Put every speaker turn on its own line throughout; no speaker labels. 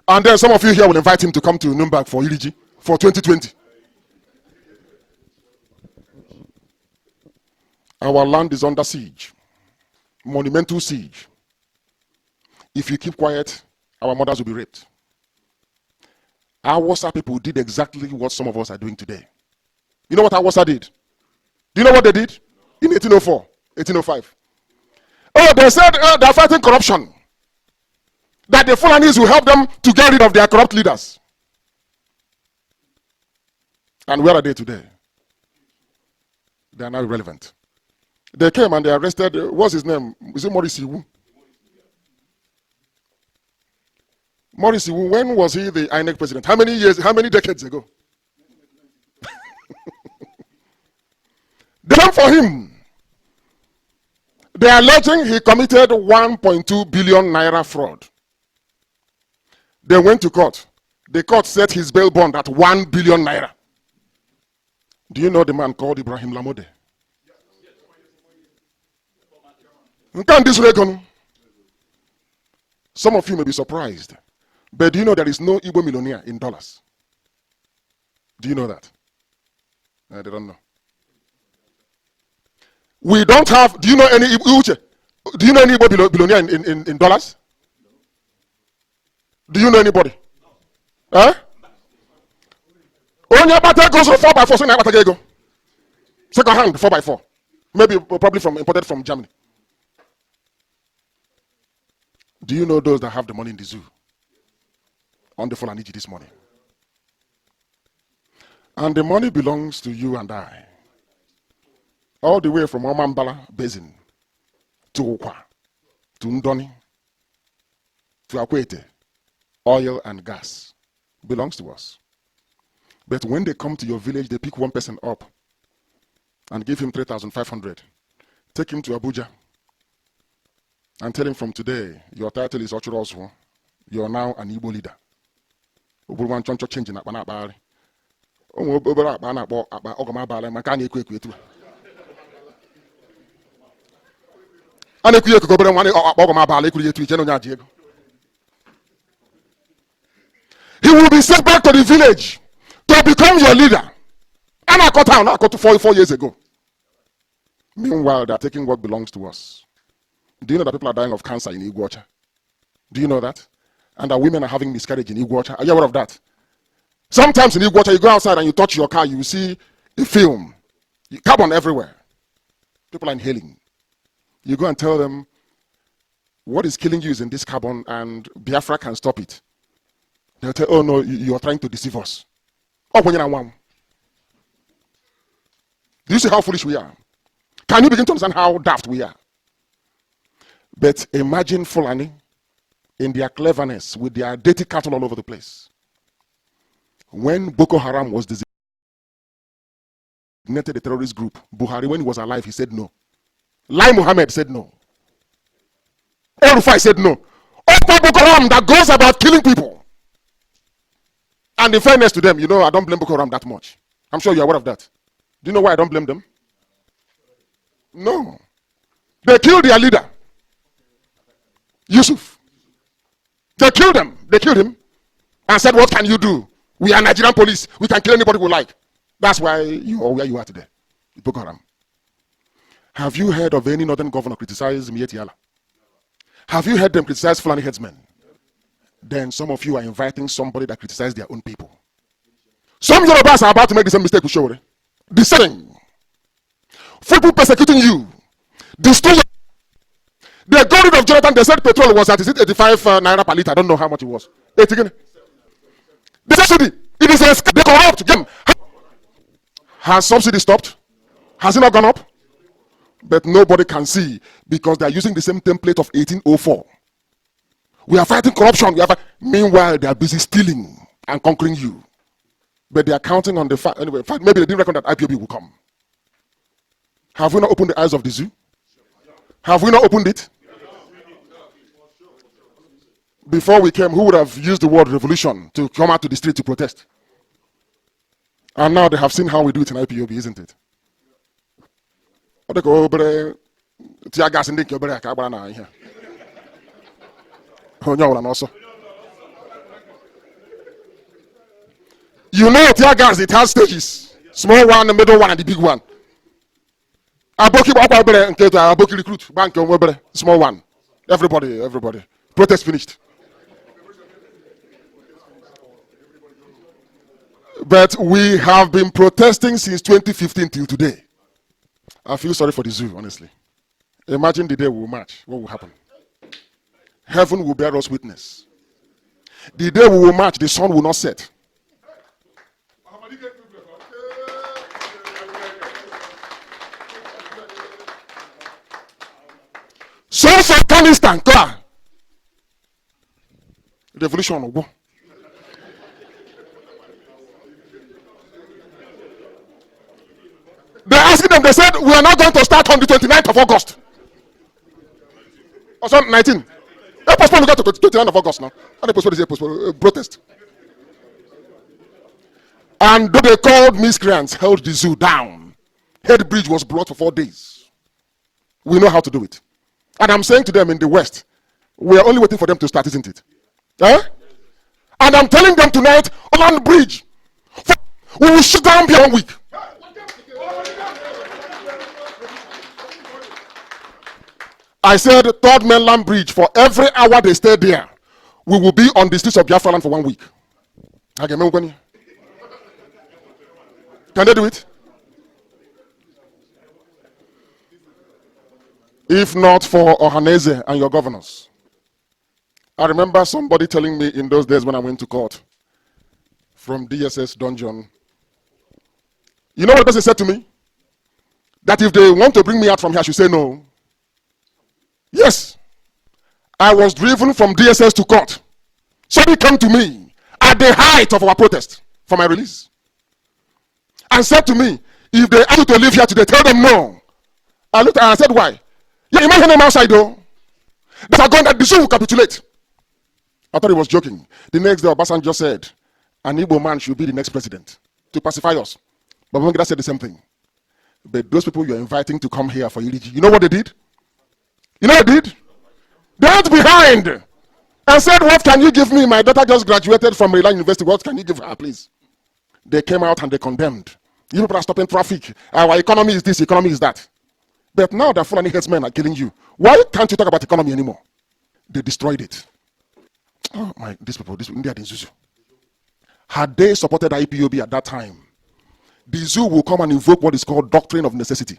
And then some of you here will invite him to come to Nürnberg for EDG for 2020. Our land is under siege. Monumental siege. If you keep quiet, our mothers will be raped. Our Wasa people did exactly what some of us are doing today. You know what our Wasa did? Do you know what they did? In 1804, 1805. Oh, they said they're fighting corruption. That the Fulanis will help them to get rid of their corrupt leaders. And where are they today? They are now irrelevant. They came and they arrested, what's his name? Is it Maurice Iwu? Maurice Iwu, when was he the INEC president? How many years, how many decades ago? They came for him. They are alleging he committed 1.2 billion naira fraud. They went to court. The court set his bail bond at 1 billion naira. Do you know the man called Ibrahim Lamode? Some of you may be surprised, but do you know there is no Igbo millionaire in dollars? Do you know that? They don't know. We don't have, do you know any Igbo billionaire in dollars? Do you know anybody? Huh? Only about goes for 4x4, so now go. Second hand 4x4. Maybe probably imported from Germany. Do you know those that have the money in the zoo? On the Fulaniji this morning. And the money belongs to you and I. All the way from Omambala Basin to Okwa, to Ndoni, to Akwete, oil and gas belongs to us. But when they come to your village, they pick one person up and give him 3,500. Take him to Abuja and tell him from today, your title is Ochurosu. You are now an Igbo leader. He will be sent back to the village to become your leader. And I cut down, I cut 4 years ago. Meanwhile, they are taking what belongs to us. Do you know that people are dying of cancer in Iguacha? Do you know that? And that women are having miscarriage in Iguacha? Are you aware of that? Sometimes in Iguacha, you go outside and you touch your car, you see a film. Carbon everywhere. People are inhaling. You go and tell them, what is killing you is in this carbon and Biafra can stop it. They'll tell, oh no, you are trying to deceive us. Oh, when you're one. Do you see how foolish we are? Can you begin to understand how daft we are? But imagine Fulani in their cleverness with their dirty cattle all over the place. When Boko Haram was designated a terrorist group, Buhari, when he was alive, he said no. Lai Mohammed said no. El Rufai said no. Open Boko Haram that goes about killing people. And in fairness to them, you know, I don't blame Boko Haram that much. I'm sure you're aware of that. Do you know why I don't blame them? No. They killed their leader, Yusuf. They killed him. They killed him and said, what can you do? We are Nigerian police. We can kill anybody we like. That's why you are where you are today. Boko Haram. Have you heard of any northern governor criticize Mieti Allah? Have you heard them criticize Fulani headsmen? Then some of you are inviting somebody that criticizes their own people. Some Yorubas are about to make the same mistake with Shore. The same. People persecuting you. Destroy. They got rid of Jonathan. They said petrol was at 85 naira per liter. I don't know how much it was. 80 again. The subsidy. It is a they corrupt them. Has subsidy stopped? Has it not gone up? But nobody can see because they are using the same template of 1804. We are fighting corruption. Meanwhile, they are busy stealing and conquering you. But they are counting on the fact. Anyway, in fact, maybe they didn't reckon that IPOB will come. Have we not opened the eyes of the zoo? Have we not opened it? Before we came, who would have used the word revolution to come out to the street to protest? And now they have seen how we do it in IPOB, isn't it? You know, tear gas, it has stages. Small one, the middle one, and the big one. Aboki recruit, bank, small one. Everybody. Protest finished. But we have been protesting since 2015 till today. I feel sorry for the zoo, honestly. Imagine the day we will march. What will happen? Heaven will bear us witness. The day we will march, the sun will not set. So Afghanistan, clear. Revolution will go. They asked them, they said, we are not going to start on the 29th of August. Or something, 19. They postponed to 29th of August now. And they postponed protest. And though they called miscreants, held the zoo down. Head bridge was blocked for 4 days. We know how to do it. And I'm saying to them in the West, we are only waiting for them to start, isn't it? Eh? And I'm telling them tonight, on bridge, we will shut down beyond 1 week. I said, Third Mainland Bridge, for every hour they stay there, we will be on the streets of Biafra land for 1 week. Can they do it? If not for Ohaneze and your governors. I remember somebody telling me in those days when I went to court from DSS dungeon. You know what the person said to me? That if they want to bring me out from here, I should say no. Yes. I was driven from DSS to court. Somebody came to me at the height of our protest for my release and said to me, if they ask you to leave here today, tell them no. I looked and I said, why? Yeah, imagine them outside though. They are going that the zoo will capitulate. I thought he was joking. The next day, Obasanjo said, an Igbo man should be the next president to pacify us. But Babangida said the same thing. But those people you're inviting to come here for Iriji, you know what they did? You know what they did? They went behind and said, what can you give me? My daughter just graduated from Maryland University. What can you give her, please? They came out and they condemned. You people are stopping traffic. Our economy is this, economy is that. But now the Fulani headsmen are killing you. Why can't you talk about economy anymore? They destroyed it. Oh my, these people, India didn't Zuzu. Had they supported IPOB at that time, the zoo will come and invoke what is called doctrine of necessity.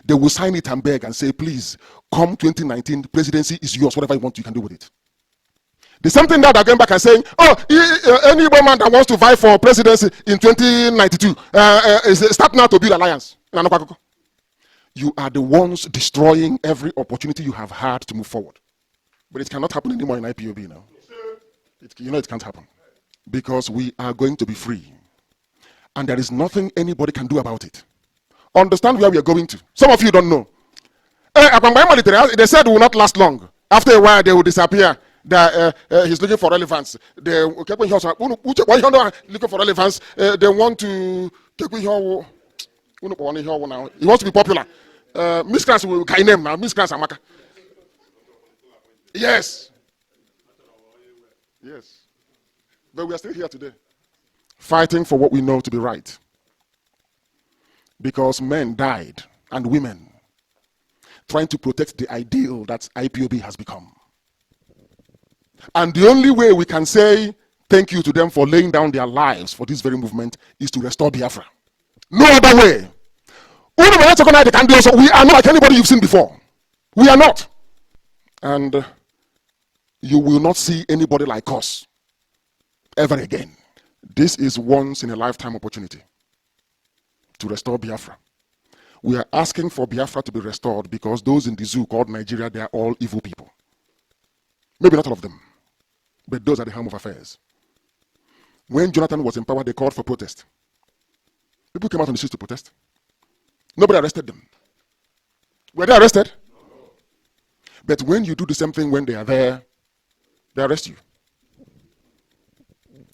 They will sign it and beg and say, please, come 2019, the presidency is yours, whatever you want, you can do with it. The same thing now they're going back and saying, any woman that wants to vie for presidency in 2092 start now to build alliance. You are the ones destroying every opportunity you have had to move forward. But it cannot happen anymore in IPOB now. It can't happen. Because we are going to be free. And there is nothing anybody can do about it. Understand where we are going to. Some of you don't know. They said it will not last long. After a while, they will disappear. He's looking for relevance. Looking for relevance. They want to. He wants to be popular. Miscreants will guide name now. Miscreants Amaka. Yes. Yes. But we are still here today, fighting for what we know to be right. Because men died and women trying to protect the ideal that IPOB has become. And the only way we can say thank you to them for laying down their lives for this very movement is to restore Biafra. No other way. We are not like anybody you've seen before. We are not. And you will not see anybody like us ever again. This is once in a lifetime opportunity to restore Biafra. We are asking for Biafra to be restored because those in the zoo called Nigeria, they are all evil people. Maybe not all of them, but those are the helm of affairs. When Jonathan was in power, they called for protest. People came out on the streets to protest. Nobody arrested them. Were they arrested? No. But when you do the same thing when they are there, they arrest you.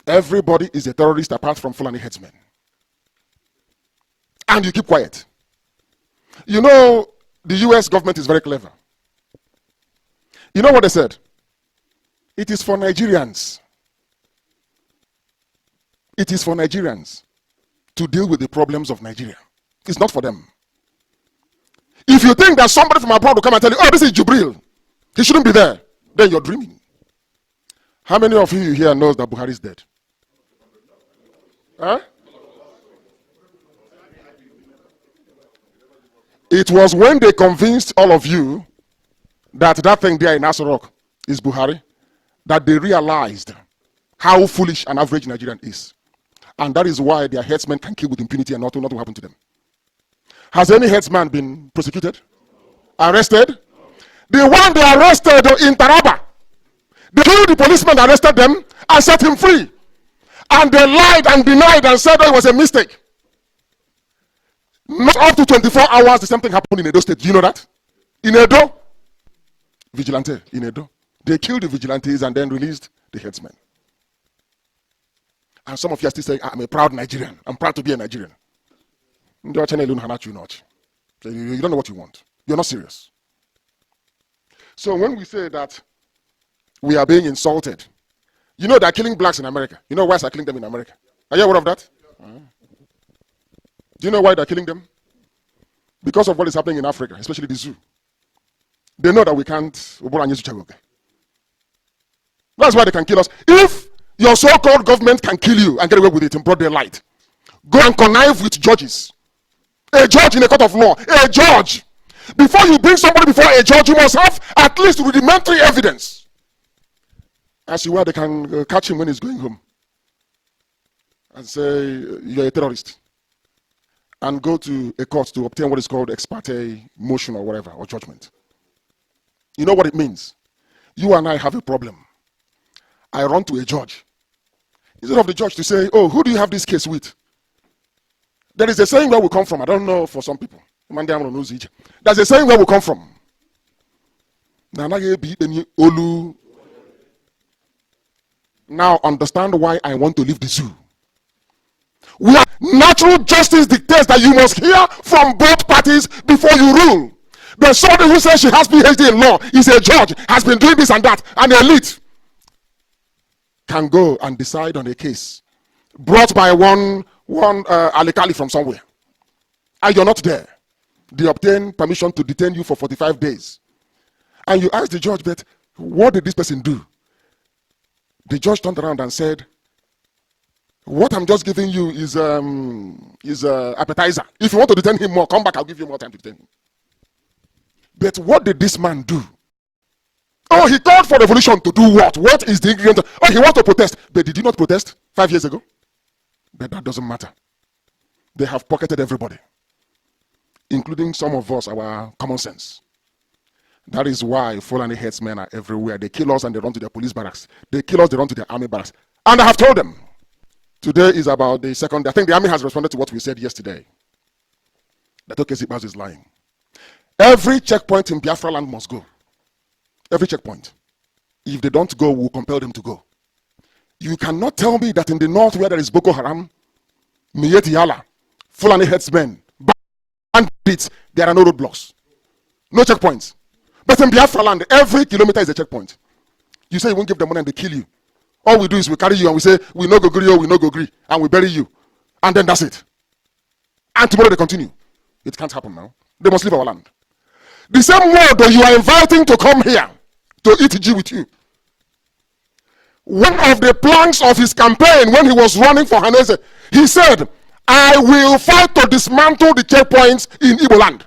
Everybody is a terrorist apart from Fulani headsmen. And you keep quiet. You know, the US government is very clever. You know what they said? It is for Nigerians. It is for Nigerians to deal with the problems of Nigeria. It's not for them. If you think that somebody from abroad will come and tell you, oh, this is Jubril, he shouldn't be there, then you're dreaming. How many of you here knows that Buhari is dead? Huh? It was when they convinced all of you that that thing there in Aso Rock is Buhari that they realized how foolish an average Nigerian is. And that is why their headsmen can kill with impunity and nothing will happen to them. Has any headsman been prosecuted? Arrested? The one they arrested in Taraba, they killed the policeman that arrested them and set him free. And they lied and denied and said that it was a mistake. Not up to 24 hours, the same thing happened in Edo State. Do you know that? In Edo, vigilante, in Edo. They killed the vigilantes and then released the headsmen. And some of you are still saying, I'm a proud Nigerian. I'm proud to be a Nigerian. You don't know what you want. You're not serious. So when we say that we are being insulted, you know they're killing blacks in America. You know why they're killing them in America? Are you aware of that? Do you know why they're killing them? Because of what is happening in Africa, especially the zoo. They know that we can't. That's why they can kill us. If your so-called government can kill you and get away with it in broad daylight, go and connive with judges. A judge in a court of law. A judge. Before you bring somebody before a judge, you must have at least rudimentary evidence. As you were, they can catch him when he's going home and say, you're a terrorist. And go to a court to obtain what is called ex parte motion or whatever, or judgment. You know what it means? You and I have a problem. I run to a judge. Instead of the judge to say, oh, who do you have this case with? There is a saying where we come from. I don't know for some people. There's a saying where we come from. Now understand why I want to leave the zoo. Natural justice dictates that you must hear from both parties before you rule. The somebody who says she has PhD in law is a judge, has been doing this and that, and the elite can go and decide on a case brought by one alikali from somewhere, and you're not there. They obtain permission to detain you for 45 days, and you ask the judge, but what did this person do? The judge turned around and said, what I'm just giving you is appetizer. If you want to detain him more, come back, I'll give you more time to detain him. But what did this man do? Oh, he called for revolution to do what? What is the ingredient? Oh, he wants to protest. But did you not protest 5 years ago? But that doesn't matter. They have pocketed everybody, including some of us, our common sense. That is why Fulani headsmen are everywhere. They kill us and they run to their police barracks. They kill us, they run to their army barracks. And I have told them, today is about the second. I think the army has responded to what we said yesterday. That Okezi is lying. Every checkpoint in Biafra land must go. Every checkpoint. If they don't go, we'll compel them to go. You cannot tell me that in the north where there is Boko Haram, Miyeti Yala, Fulani headsmen, bandits, there are no roadblocks. No checkpoints. But in Biafra land, every kilometer is a checkpoint. You say you won't give them money and they kill you. All we do is we carry you and we say, we no go gree, we no go gree, and we bury you. And then that's it. And tomorrow they continue. It can't happen now. They must leave our land. The same word that you are inviting to come here to eat G with you. One of the planks of his campaign when he was running for Hanese, he said, I will fight to dismantle the checkpoints in Igbo land.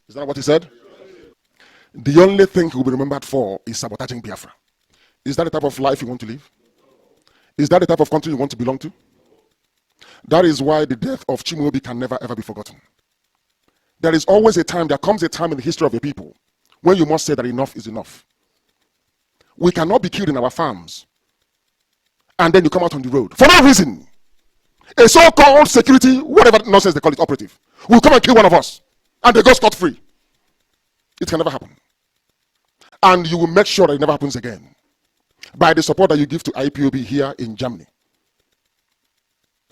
Is that what he said? The only thing he will be remembered for is sabotaging Biafra. Is that the type of life you want to live? Is that the type of country you want to belong to? That is why the death of Chimaobi can never ever be forgotten. There is always a time, there comes a time in the history of a people when you must say that enough is enough. We cannot be killed in our farms and then you come out on the road for no reason. A so-called security, whatever nonsense they call it, operative, will come and kill one of us and they go scot-free. It can never happen. And you will make sure that it never happens again by the support that you give to IPOB here in Germany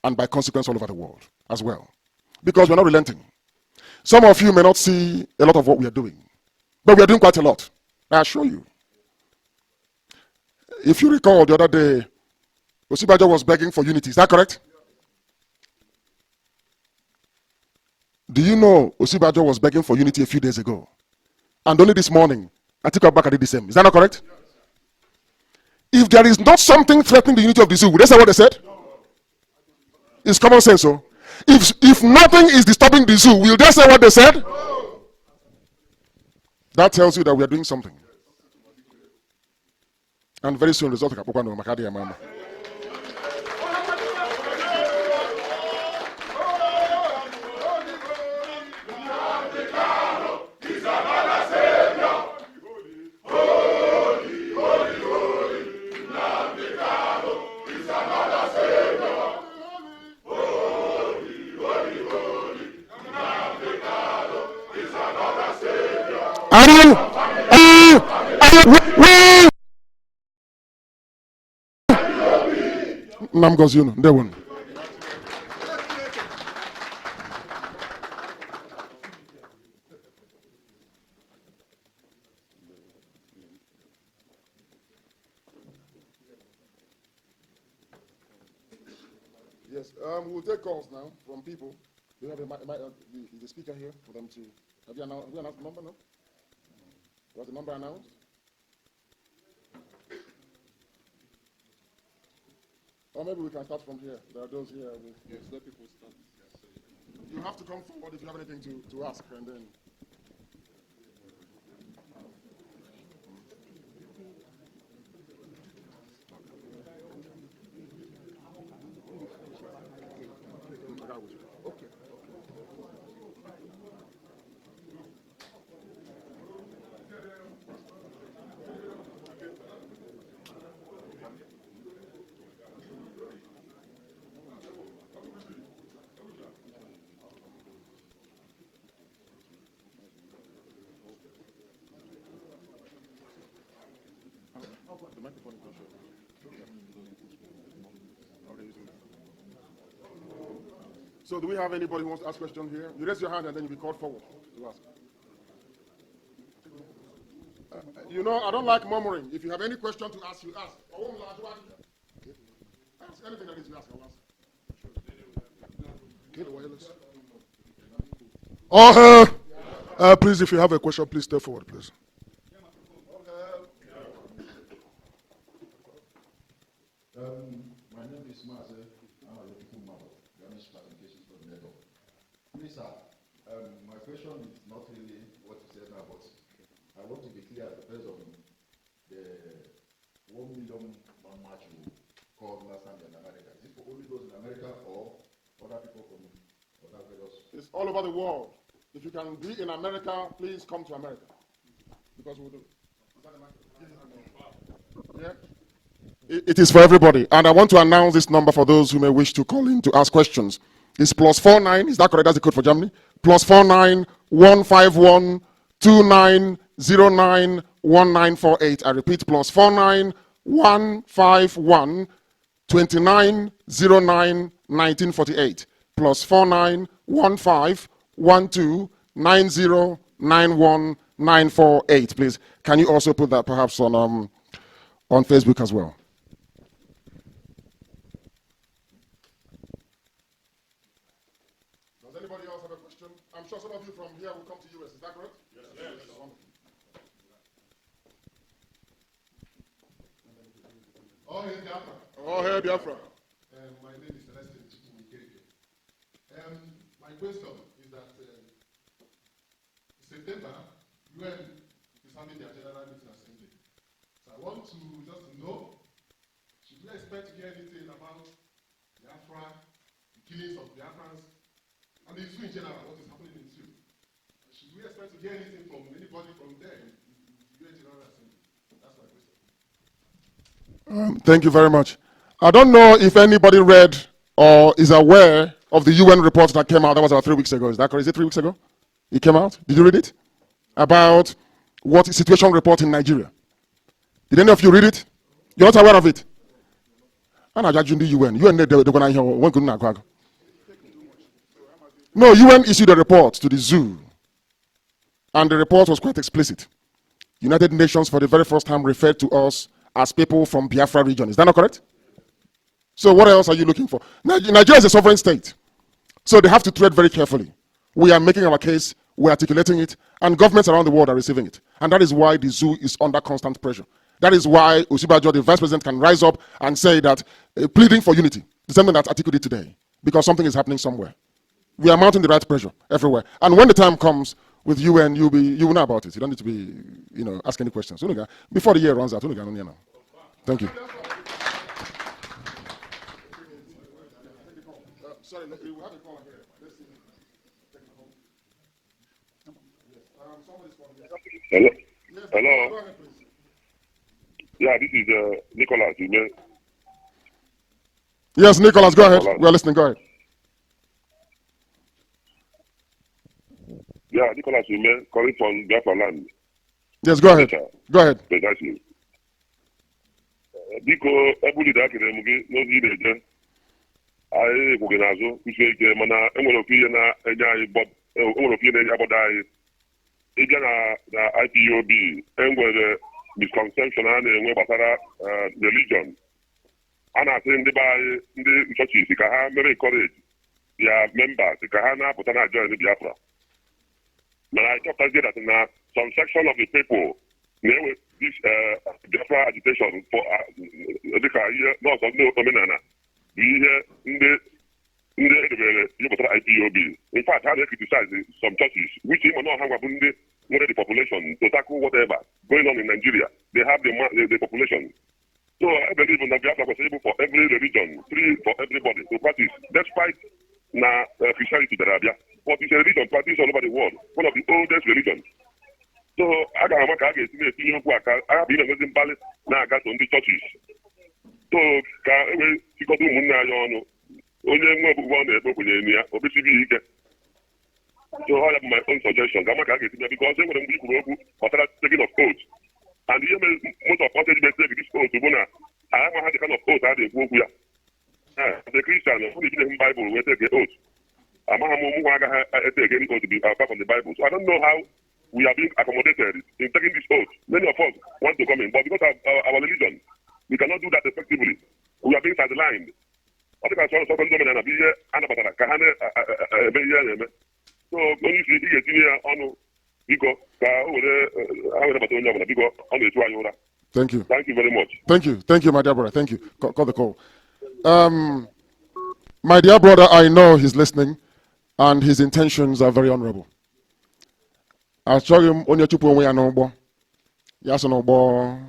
and by consequence all over the world as well. Because we're not relenting. Some of you may not see a lot of what we are doing, but we are doing quite a lot. I assure you. If you recall the other day, Osibajo was begging for unity. Is that correct? Do you know Osibajo was begging for unity a few days ago? And only this morning, Atiku Abubakar did the same. Is that not correct? If there is not something threatening the unity of the zoo, would they say what they said? It's common sense, so. If nothing is disturbing the zoo, will they say what they said? That tells you that we are doing something. And very soon, result of Makadi and Mama. Namgozino, they won. Yes, we'll take calls now from people. Do you have the speaker here for them to? Have you announced the number? No. Was the number announced? Or maybe we can start from here. There are those here. Yes, let people start. You have to come forward if you have anything to ask, and then. So do we have anybody who wants to ask a question here? You raise your hand and then you'll be called forward to ask. You know, I don't like murmuring. If you have any question to ask, you ask. Ask anything that is you ask, I'll ask. Oh, please, if you have a question, please step forward, please.
My name is Mazi. Please, sir, my question is not really what you said now, but I want to be clear based on the 1 million march you called last time in America. Is it for only those in America or other people from other various?
It's all over the world. If you can be in America, please come to America. Because we'll do. Yeah. It is for everybody. And I want to announce this number for those who may wish to call in to ask questions. It's +49, is that correct? That's the code for Germany. +49 151 2909 1948. I repeat, +49 151 2909 1948. +49 15 12 90 948. Please, can you also put that perhaps on Facebook as well? I'm sure some of you from here will come to US. Is that correct? Yes. Yes.
Oh, hey, Biafra.
Oh, hey, Biafra.
My name is Celestine. My question is that September, UN is having their General Meeting Assembly. So I want to just know, should we expect to hear anything about Biafra, the killings of Biafrans, and the issue in general, what is happening in the issue? Should we expect to hear anything from anybody from there in the UN General Assembly? That's my question.
Thank you very much. I don't know if anybody read or is aware of the UN report that came out. That was about 3 weeks ago. Is that correct? Is it 3 weeks ago? It came out. Did you read it? About what is situation report in Nigeria. Did any of you read it? You're not aware of it? I'm not judging the UN. No, UN issued a report to the zoo. And the report was quite explicit. United Nations for the very first time referred to us as people from Biafra region. Is that not correct? So what else are you looking for? Nigeria is a sovereign state. So they have to tread very carefully. We are making our case, we're articulating it, and governments around the world are receiving it. And that is why the zoo is under constant pressure. That is why Osibajo, the vice president, can rise up and say that pleading for unity is something that Atiku did today, because something is happening somewhere. We are mounting the right pressure everywhere. And when the time comes with UN, you will know about it. You don't need to be, ask any questions. Before the year runs out, thank you. Sorry, we have a call here. Let's see.
Hello.
Yes,
Hello.
go ahead, please.
Yeah, this is Nicholas.
Yes, Nicholas, go ahead. We are listening. Go ahead.
Yeah, Nicholas, calling from Biafra Land.
Yes, go ahead. Go ahead.
Precisely. Biko, everybody that can no need it. I go get azo, which way mana, enwere opi na enya anyị bob, enwere opi na enya bob anyị. Ija na IPOB, enwere misconception a na-enwe gbasara religion. A na-asị ndị be anyị, ndị churches ka ha mere encourage their members ka ha na-apụta na join Biafra. But I just said that now some section of the people with this Biafra agitation for not of no phenomenon. We hear in the IPOB. In fact, how they criticize some churches, which even not have the population to tackle whatever going on in Nigeria. They have the population. So I believe in the Biafra was able for every religion, free for everybody to practice, despite now Christianity in Arabia. But it's a religion practiced all over the world, one of the oldest religions. So I got a market in the I have been in Bali now. I got on the churches. So you got to Muna, only one obviously. So I have my own suggestions. I'm not because they wouldn't be taking of oath. And most of us take this oath to Bona. I haven't had the kind of oath I did work here. The Christian, who is in the Bible, will take the oath. I'm again going to be apart from the Bible. So I don't know how we are being accommodated in taking this oath. Many of us want to come in, but because of our religion, we cannot do that effectively. We are being sidelined. So when you see on
Thank you.
Thank you very much.
Thank you, my dear brother. Thank you. Call the call. My dear brother, I know he's listening, and his intentions are very honorable. I'll show him on your chupu we are no more. Yes, no more.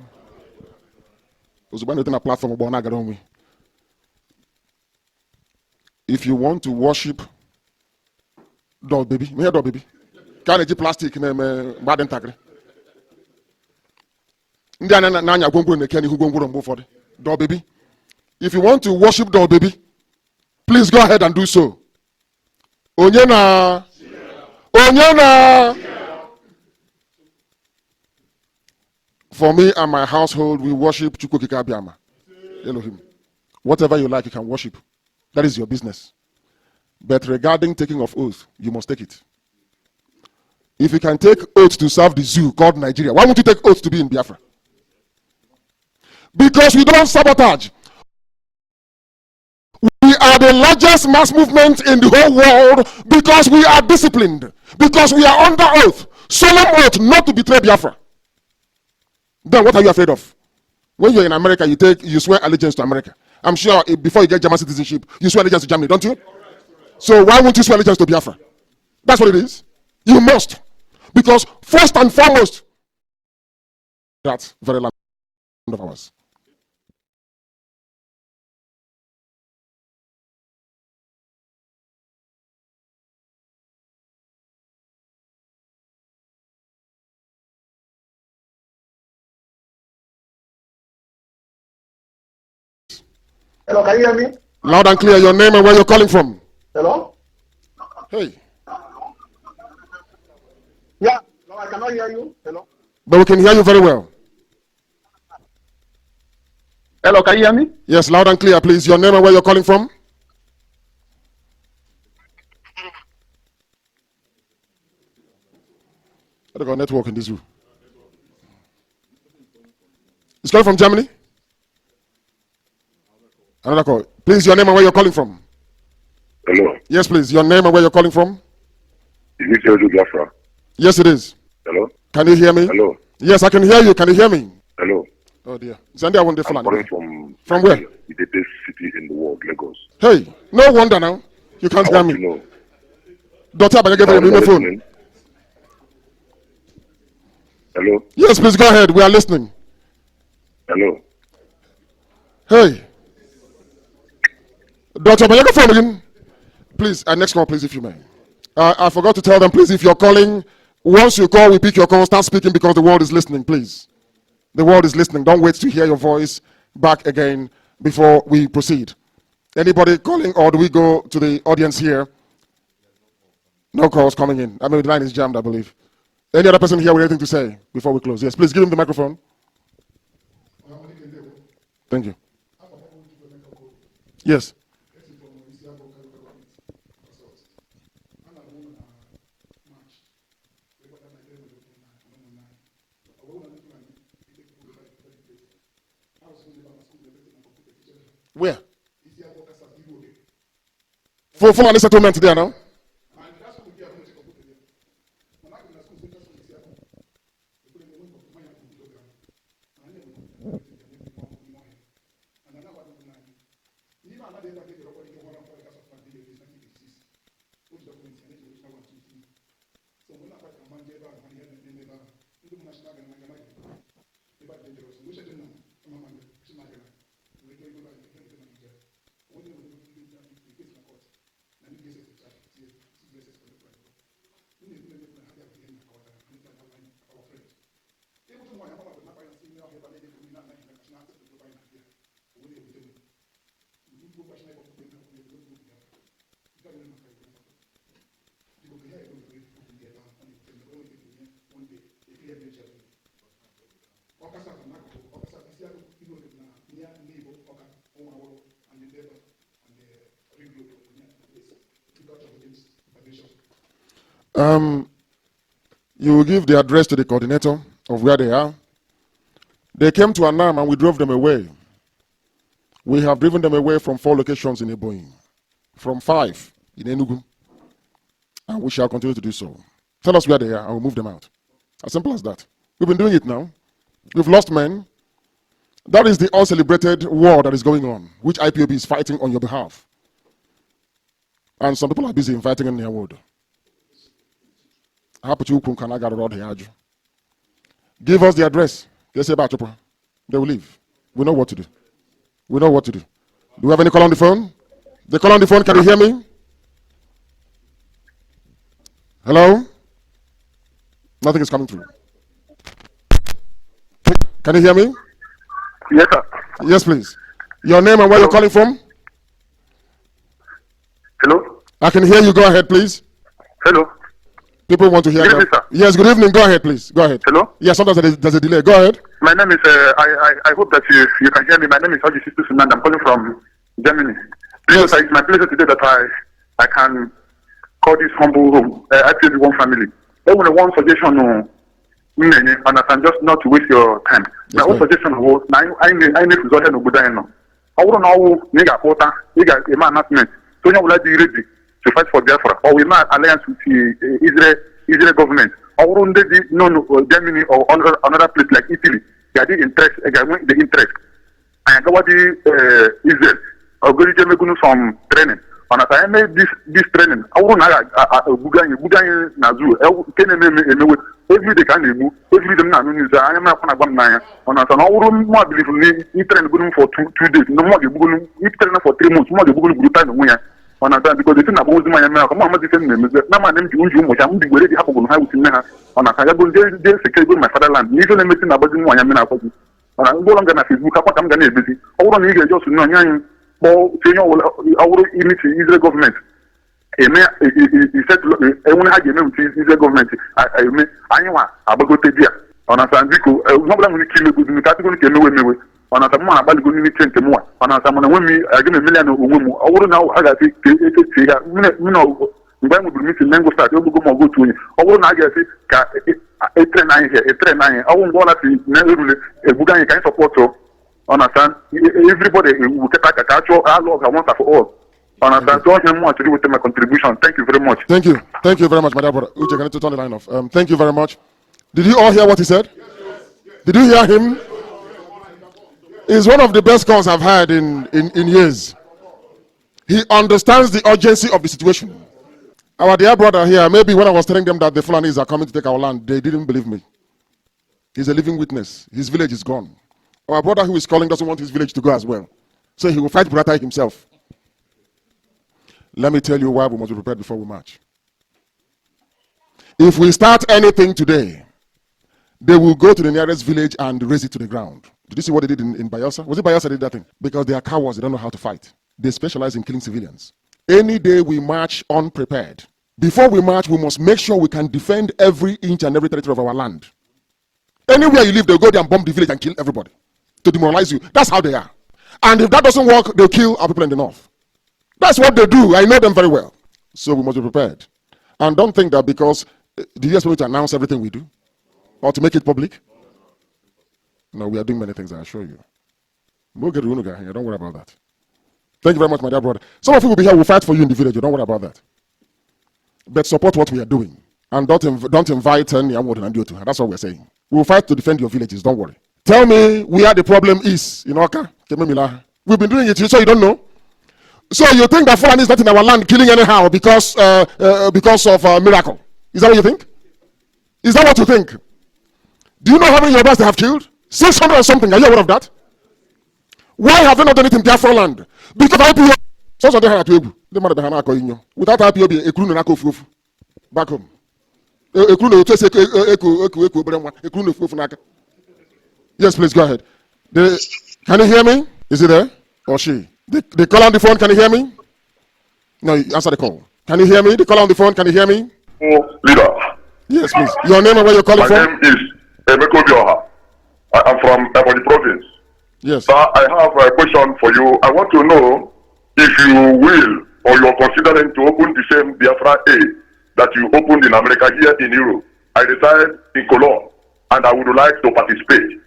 A platform about if you want to worship dog baby, me dog baby. Can't you plastic name bad and tagre. Dog baby. If you want to worship dog baby, please go ahead and do so. Onyena. For me and my household, we worship Chukwukika Abiyama. Elohim. Whatever you like, you can worship. That is your business. But regarding taking of oath, you must take it. If you can take oath to serve the zoo called Nigeria, why won't you take oath to be in Biafra? Because we don't sabotage. We are the largest mass movement in the whole world because we are disciplined, because we are under oath, solemn oath not to betray Biafra. Then what are you afraid of? When you're in America, you swear allegiance to America. I'm sure before you get German citizenship, you swear allegiance to Germany, don't you? So why won't you swear allegiance to Biafra? That's what it is. You must. Because first and foremost, that's very land of ours.
Hello, can you hear me?
Loud and clear, your name and where you're calling from.
Hello?
Hey.
Yeah, no, I cannot hear you. Hello?
But we can hear you very well.
Hello, can you hear me?
Yes, loud and clear, please. Your name and where you're calling from. I got network in this room. It's coming from Germany? Another call. Please, your name and where you're calling from.
Hello.
Yes, please. Your name and where you're calling from.
Is it Radio Biafra?
Yes, it is.
Hello.
Can you hear me?
Hello.
Yes, I can hear you. Can you hear me?
Hello.
Oh dear. Zandy, I want the
I'm calling from
where?
The biggest city in the world, Lagos.
Hey, no wonder now. You can't hear me.
Know.
Daughter, but I give you a phone.
Hello.
Yes, please go ahead. We are listening.
Hello.
Hey. Daughter, but I give phone again. Please, next call, please, if you may. I forgot to tell them, please, if you're calling, once you call, we pick your call, start speaking because the world is listening, please. The world is listening. Don't wait to hear your voice back again before we proceed. Anybody calling, or do we go to the audience here? No calls coming in. I mean, the line is jammed, I believe. Any other person here with anything to say before we close? Yes, please give him the microphone. Thank you. Yes. Where? Full on the settlement there now. You will give the address to the coordinator of where they are. They came to Anam and we drove them away. We have driven them away from 4 locations in Ebonyi, from 5 in Enugu, and we shall continue to do so. Tell us where they are and we'll move them out. As simple as that. We've been doing it now. We've lost men. That is the all-celebrated war that is going on, which IPOB is fighting on your behalf. And some people are busy in fighting in their word. Give us the address. They will leave. We know what to do. We know what to do. Do we have any call on the phone? The call on the phone, can you hear me? Hello? Nothing is coming through. Can you hear me?
Yes, sir.
Yes, please. Your name and where you're calling from?
Hello?
I can hear you. Go ahead, please.
Hello?
People want to hear
Good
that.
evening, sir.
Yes, good evening. Go ahead, please. Go ahead.
Hello?
Yes, sometimes there's a delay. Go ahead.
My name is, I hope that you can hear me. My name is Haji Sistu Sunan. I'm calling from Germany.
Yes.
It's my pleasure today that I can call this humble home, IPOB one family. I want one suggestion, and I can just not to waste your time.
Yes,
my own suggestion was, I need to go ahead and go down. I want to know, nigga, quota, nigga, a man announcement. So you will be ready to fight for Biafra, or we might alliance with the Israel government. I want to know Germany or another place like Italy. They are the interest. And what the Israel or go to some training. And as I made this training, I want to Bugan Nazu, every day can move, every day now news. I am not going to on as an hour more believe me, train for 2 days, no more you train for 3 months, more the Bugan time winner. On a time because the thing about my America, Mamma defend them. Now my name is Unju, which I'm already happy on how to know on a Kayabo, they're secure my fatherland. You don't mention about my America. On a go longer than Facebook, I'm going to be. I want to just know young, our Israel government. He said, I want to have Israel government. I mean, I know about go to Dia. On a Sandico, nobody will kill me, the category can know me. On a man about going to change the more. On a someone when me, I give a million of women. I wouldn't know how I think, you know, when we meet in Mango Start, you'll go more good to you. I wouldn't I guess a train here, a train. I won't go to a Bugan can support so. Understand? Everybody will take a catch-all once and for all. Understand? Don't have much to do with my contribution. Thank you very much.
Thank you. Thank you very much, my dear brother. Uche, can you turn the line off? Thank you very much. Did you all hear what he said? Did you hear him? It's one of the best calls I've had in years. He understands the urgency of the situation. Our dear brother here, maybe when I was telling them that the Fulanis are coming to take our land, they didn't believe me. He's a living witness. His village is gone. Our brother who is calling doesn't want his village to go as well. So he will fight Buratai himself. Let me tell you why we must be prepared before we march. If we start anything today, they will go to the nearest village and raise it to the ground. Did you see what they did in Bayelsa? Was it Bayelsa that did that thing? Because they are cowards, they don't know how to fight. They specialize in killing civilians. Any day we march unprepared, before we march, we must make sure we can defend every inch and every territory of our land. Anywhere you live, they'll go there and bomb the village and kill everybody to demoralize you. That's how they are. And if that doesn't work, they'll kill our people in the north. That's what they do. I know them very well. So we must be prepared. And don't think that because, do you expect me to announce everything we do? Or to make it public? No, we are doing many things, I assure you. We'll get Runuga here. Don't worry about that. Thank you very much, my dear brother. Some of you will be here, we'll fight for you in the village. Don't worry about that. But support what we are doing. And don't invite Nyamwood and Diotu. That's what we're saying. We'll fight to defend your villages. Don't worry. Tell me where the problem is in Oka. We've been doing it, so you don't know. So you think that Fulani is not in our land killing anyhow because of a miracle? Is that what you think? Is that what you think? Do you know how many Yorubas they have killed? 600 or something. Are you aware of that? Why have they not done it in Biafra land? Because IPOB. Without IPOB, back home. Yes, please go ahead. Can you hear me? Is it there? Or she? The call on the phone, can you hear me? No, answer the call. Can you hear me? The call on the phone, can you hear me?
Leader.
Yes, please. Your name and where you're calling from?
My name is Emeko Bioha. I am from Ebony Province.
Yes.
Sir, I have a question for you. I want to know if you will or you are considering to open the same Biafra aid that you opened in America here in Europe. I reside in Cologne and I would like to participate,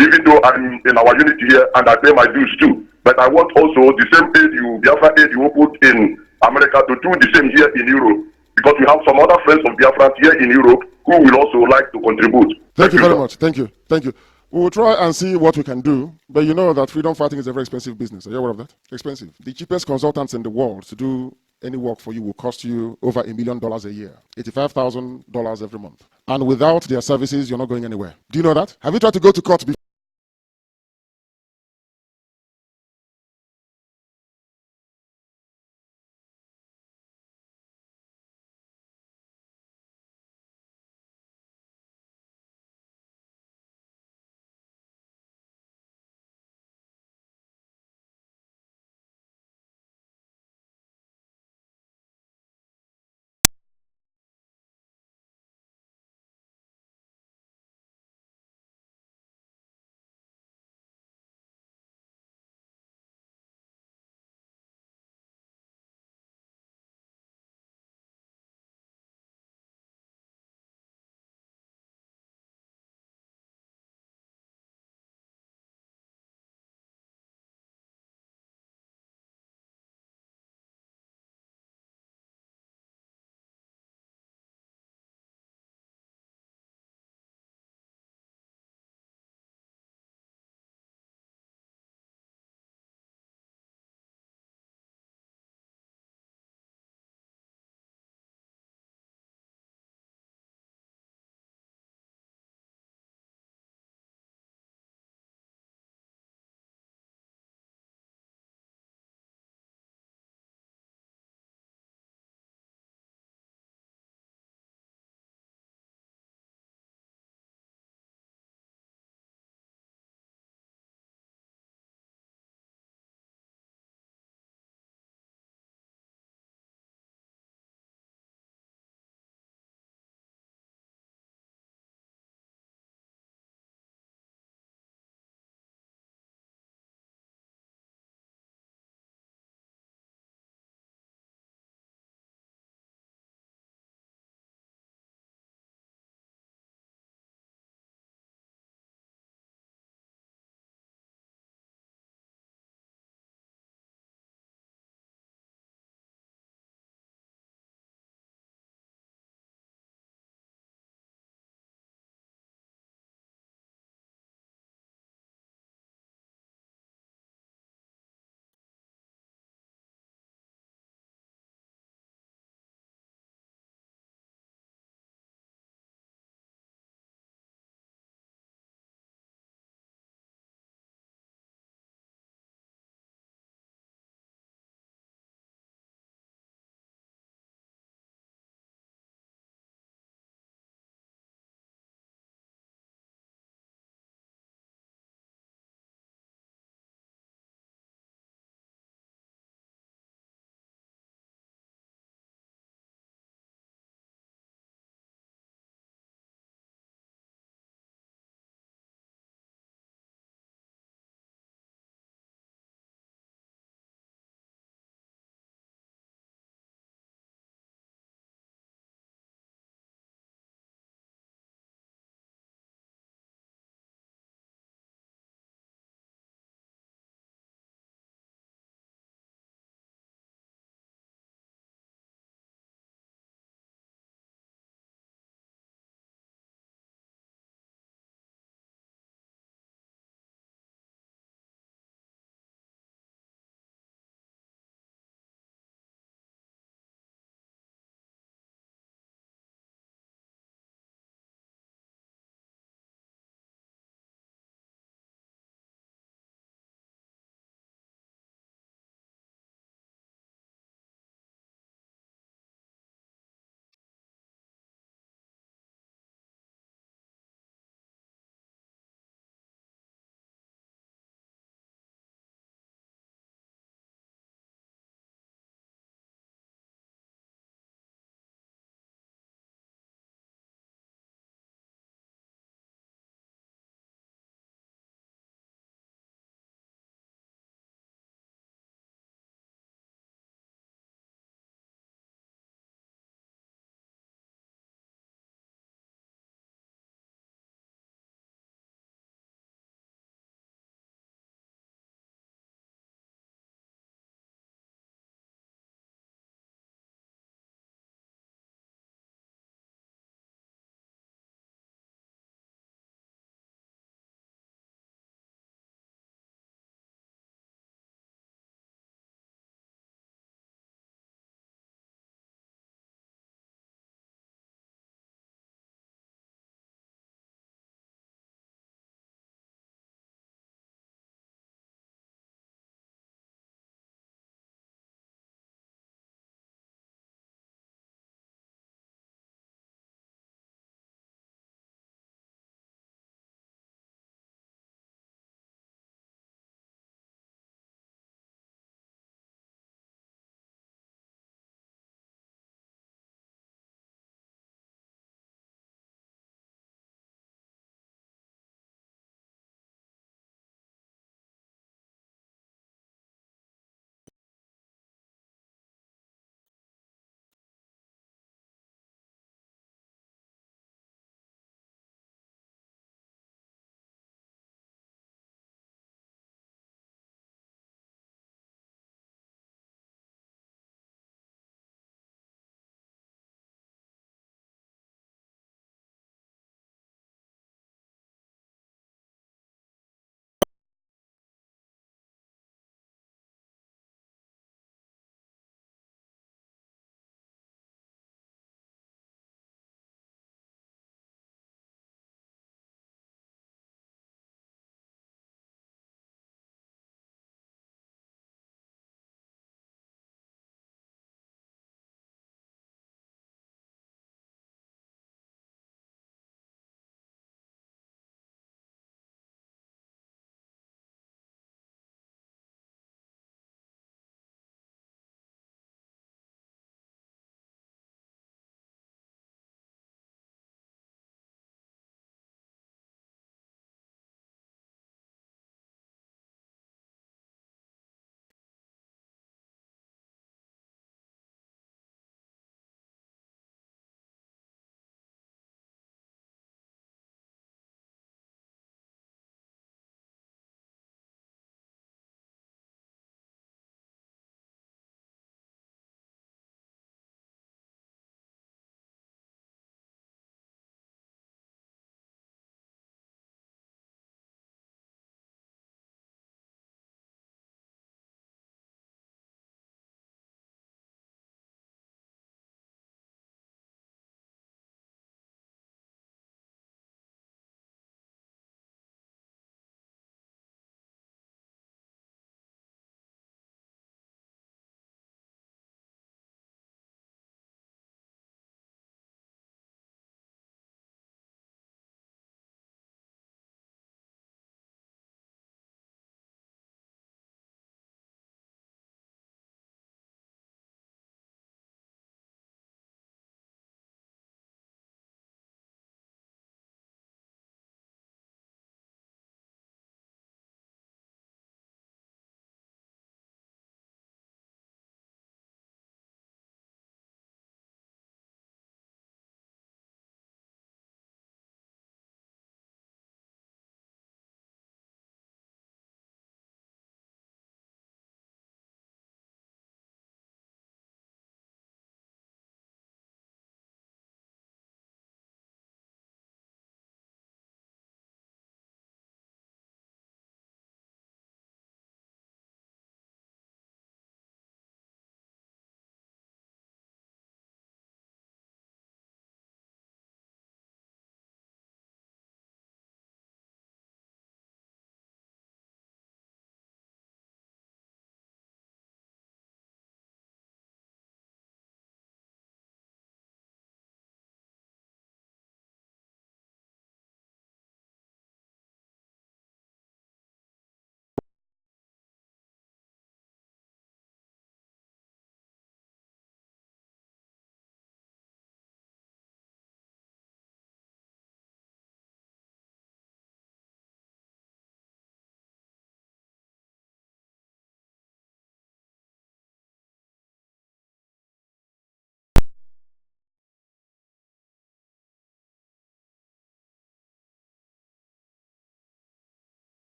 even though I'm in our unity here and I pay my dues too. But I want also the same aid Biafra aid you opened in America to do the same here in Europe, because we have some other friends of Biafra here in Europe who will also like to contribute.
Thank you very much. Thank you. Thank you. We will try and see what we can do, but you know that freedom fighting is a very expensive business. Are you aware of that? Expensive. The cheapest consultants in the world to do any work for you will cost you over $1 million a year, $85,000 every month. And without their services, you're not going anywhere. Do you know that? Have you tried to go to court before?